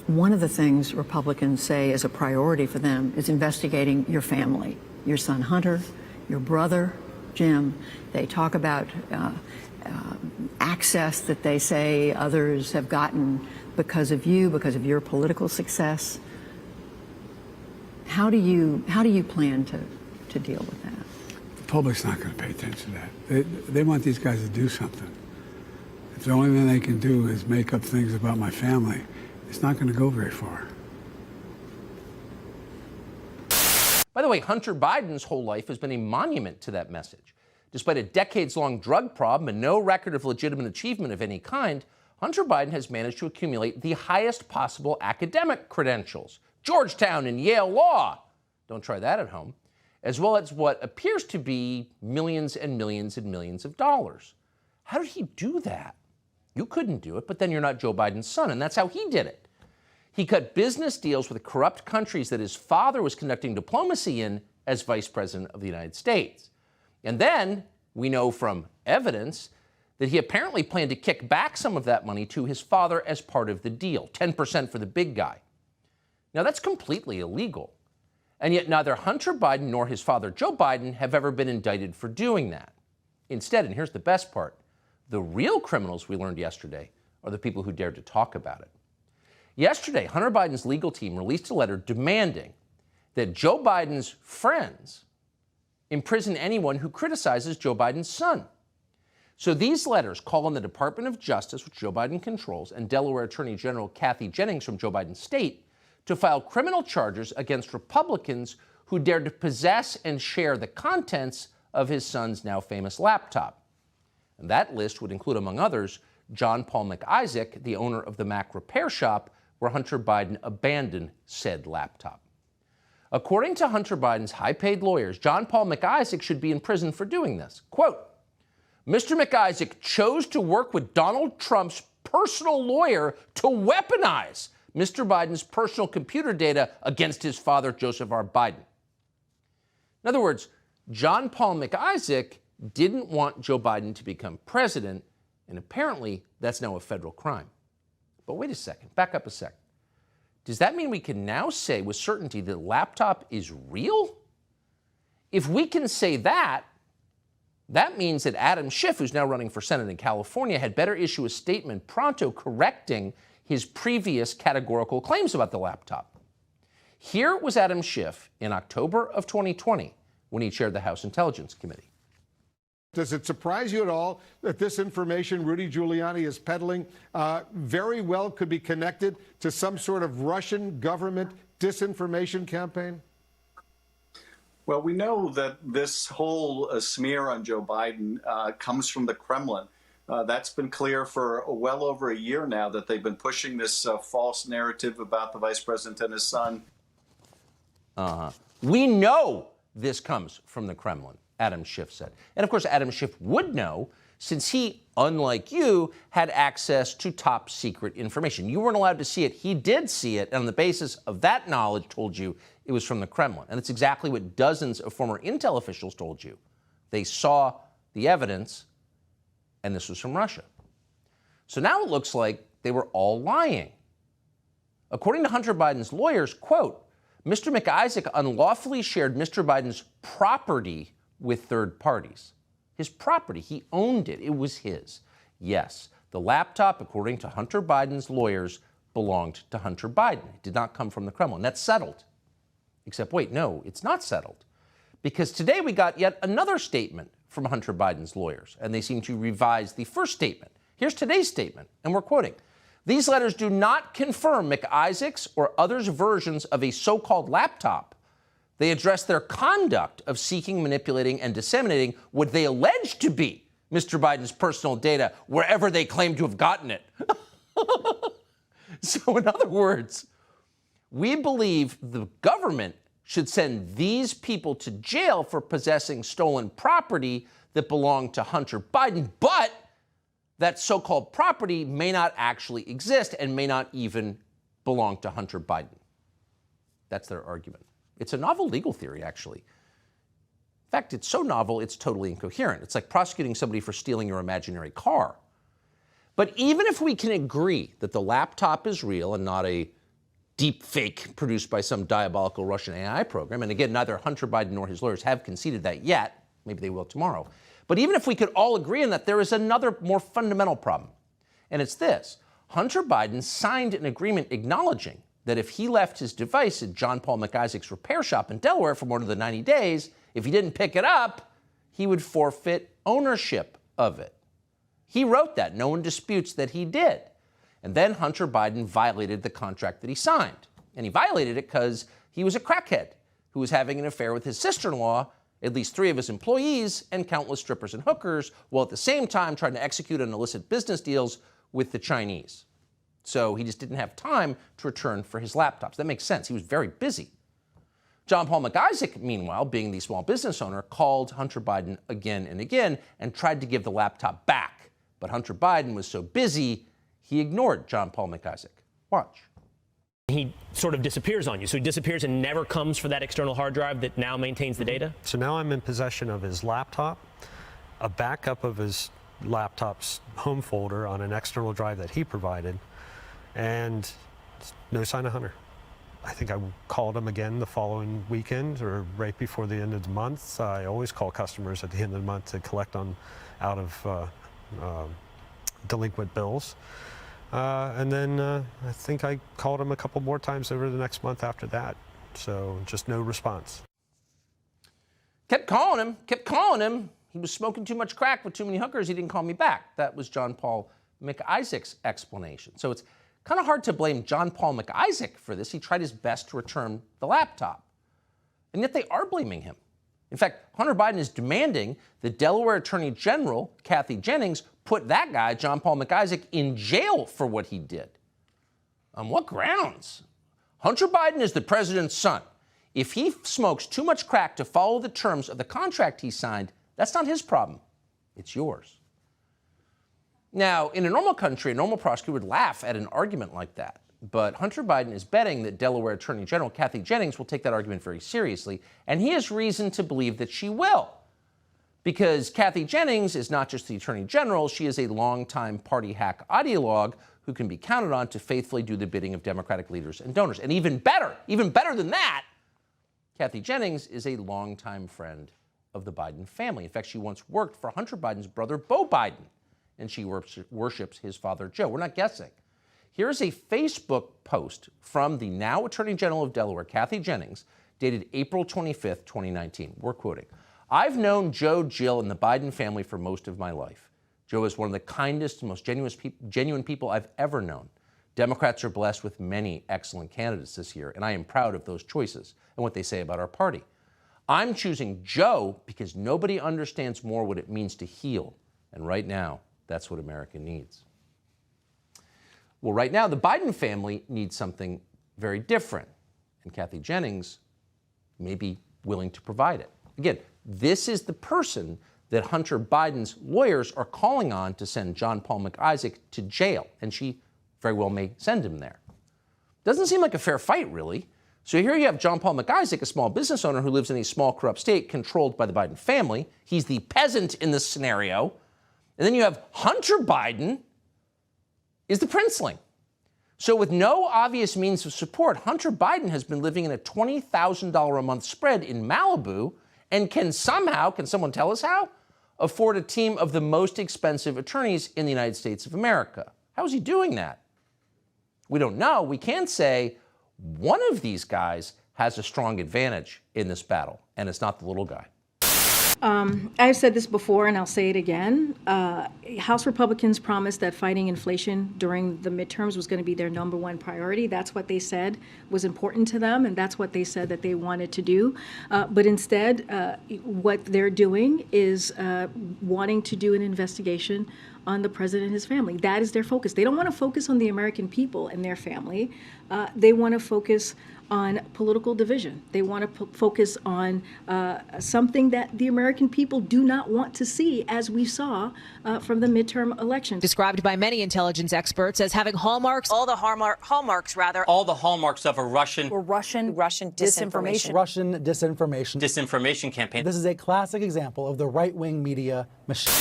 One of the things Republicans say is a priority for them is investigating your family, your son Hunter, your brother Jim. They talk about access that they say others have gotten because of you, because of your political success. How do you plan to deal with that? The public's not going to pay attention to that. They want these guys to do something. If the only thing they can do is make up things about my family, it's not going to go very far. By the way, Hunter Biden's whole life has been a monument to that message. Despite a decades-long drug problem and no record of legitimate achievement of any kind, Hunter Biden has managed to accumulate the highest possible academic credentials. Georgetown and Yale Law. Don't try that at home. As well as what appears to be millions and millions and millions of dollars. How did he do that? You couldn't do it, but then you're not Joe Biden's son, and that's how he did it. He cut business deals with corrupt countries that his father was conducting diplomacy in as vice president of the United States. And then we know from evidence that he apparently planned to kick back some of that money to his father as part of the deal, 10% for the big guy. Now, that's completely illegal. And yet neither Hunter Biden nor his father, Joe Biden, have ever been indicted for doing that. Instead, and here's the best part, the real criminals we learned yesterday are the people who dared to talk about it. Yesterday, Hunter Biden's legal team released a letter demanding that Joe Biden's friends imprison anyone who criticizes Joe Biden's son. So these letters call on the Department of Justice, which Joe Biden controls, and Delaware Attorney General Kathy Jennings from Joe Biden's state to file criminal charges against Republicans who dared to possess and share the contents of his son's now famous laptop. And that list would include, among others, John Paul McIsaac, the owner of the Mac repair shop where Hunter Biden abandoned said laptop. According to Hunter Biden's high-paid lawyers, John Paul McIsaac should be in prison for doing this. Quote, Mr. McIsaac chose to work with Donald Trump's personal lawyer to weaponize Mr. Biden's personal computer data against his father, Joseph R. Biden. In other words, John Paul McIsaac didn't want Joe Biden to become president, and apparently that's now a federal crime. But wait a second, back up a sec. Does that mean we can now say with certainty that the laptop is real? If we can say that, that means that Adam Schiff, who's now running for Senate in California, had better issue a statement pronto correcting his previous categorical claims about the laptop. Here was Adam Schiff in October of 2020 when he chaired the House Intelligence Committee. Does it surprise you at all that this information Rudy Giuliani is peddling very well could be connected to some sort of Russian government disinformation campaign? Well, we know that this whole smear on Joe Biden comes from the Kremlin. That's been clear for well over a year now that they've been pushing this false narrative about the vice president and his son. We know this comes from the Kremlin, Adam Schiff said. And of course, Adam Schiff would know since he, unlike you, had access to top secret information. You weren't allowed to see it. He did see it. And on the basis of that knowledge, told you it was from the Kremlin. And it's exactly what dozens of former intel officials told you. They saw the evidence, and this was from Russia. So now it looks like they were all lying. According to Hunter Biden's lawyers, quote, Mr. McIsaac unlawfully shared Mr. Biden's property with third parties. His property, he owned it, it was his. Yes, the laptop, according to Hunter Biden's lawyers, belonged to Hunter Biden. It did not come from the Kremlin. That's settled. Except, wait, no, it's not settled. Because today we got yet another statement from Hunter Biden's lawyers, and they seem to revise the first statement. Here's today's statement, and we're quoting. These letters do not confirm McIsaac's or others' versions of a so-called laptop. They address their conduct of seeking, manipulating, and disseminating what they allege to be Mr. Biden's personal data wherever they claim to have gotten it. So in other words, we believe the government should send these people to jail for possessing stolen property that belonged to Hunter Biden, but that so-called property may not actually exist and may not even belong to Hunter Biden. That's their argument. It's a novel legal theory, actually. In fact, it's so novel, it's totally incoherent. It's like prosecuting somebody for stealing your imaginary car. But even if we can agree that the laptop is real and not a deep fake produced by some diabolical Russian AI program. And again, neither Hunter Biden nor his lawyers have conceded that yet. Maybe they will tomorrow. But even if we could all agree on that, there is another more fundamental problem. And it's this. Hunter Biden signed an agreement acknowledging that if he left his device at John Paul McIsaac's repair shop in Delaware for more than 90 days, if he didn't pick it up, he would forfeit ownership of it. He wrote that. No one disputes that he did. And then Hunter Biden violated the contract that he signed. And he violated it because he was a crackhead who was having an affair with his sister-in-law, at least 3 of his employees, and countless strippers and hookers, while at the same time trying to execute on illicit business deals with the Chinese. So he just didn't have time to return for his laptops. That makes sense. He was very busy. John Paul McIsaac, meanwhile, being the small business owner, called Hunter Biden again and again and tried to give the laptop back. But Hunter Biden was so busy, he ignored John Paul McIsaac. Watch. He sort of disappears on you. So he disappears and never comes for that external hard drive that now maintains the data? So now I'm in possession of his laptop, a backup of his laptop's home folder on an external drive that he provided, and no sign of Hunter. I think I called him again the following weekend or right before the end of the month. I always call customers at the end of the month to collect on out of delinquent bills. And then I think I called him a couple more times over the next month after that. So just no response. Kept calling him. He was smoking too much crack with too many hookers. He didn't call me back. That was John Paul McIsaac's explanation. So it's kind of hard to blame John Paul McIsaac for this. He tried his best to return the laptop. And yet they are blaming him. In fact, Hunter Biden is demanding the Delaware Attorney General, Kathy Jennings, put that guy, John Paul McIsaac, in jail for what he did. On what grounds? Hunter Biden is the president's son. If he smokes too much crack to follow the terms of the contract he signed, that's not his problem. It's yours. Now, in a normal country, a normal prosecutor would laugh at an argument like that. But Hunter Biden is betting that Delaware Attorney General Kathy Jennings will take that argument very seriously, and he has reason to believe that she will. Because Kathy Jennings is not just the Attorney General, she is a longtime party hack ideologue who can be counted on to faithfully do the bidding of Democratic leaders and donors. And even better than that, Kathy Jennings is a longtime friend of the Biden family. In fact, she once worked for Hunter Biden's brother, Beau Biden, and she worships his father, Joe. We're not guessing. Here's a Facebook post from the now Attorney General of Delaware, Kathy Jennings, dated April 25th, 2019. We're quoting, "I've known Joe, Jill, and the Biden family for most of my life. Joe is one of the kindest and most genuine people I've ever known. Democrats are blessed with many excellent candidates this year, and I am proud of those choices and what they say about our party. I'm choosing Joe because nobody understands more what it means to heal, and right now, that's what America needs." Well, right now, the Biden family needs something very different, and Kathy Jennings may be willing to provide it. Again, this is the person that Hunter Biden's lawyers are calling on to send John Paul McIsaac to jail, and she very well may send him there. Doesn't seem like a fair fight, really. So here you have John Paul McIsaac, a small business owner who lives in a small, corrupt state controlled by the Biden family. He's the peasant in this scenario. And then you have Hunter Biden is the princeling. So with no obvious means of support, Hunter Biden has been living in a $20,000 a month spread in Malibu and can someone tell us how, afford a team of the most expensive attorneys in the United States of America. How is he doing that? We don't know. We can say one of these guys has a strong advantage in this battle, and it's not the little guy. I've said this before, and I'll say it again. House Republicans promised that fighting inflation during the midterms was going to be their number one priority. That's what they said was important to them, and that's what they said that they wanted to do. But instead, what they're doing is wanting to do an investigation on the president and his family. That is their focus. They don't want to focus on the American people and their family. They want to focus on political division. They want to focus on something that the American people do not want to see, as we saw from the midterm elections. Described by many intelligence experts as having hallmarks, all the hallmarks of a Russian disinformation campaign. This is a classic example of the right-wing media machine.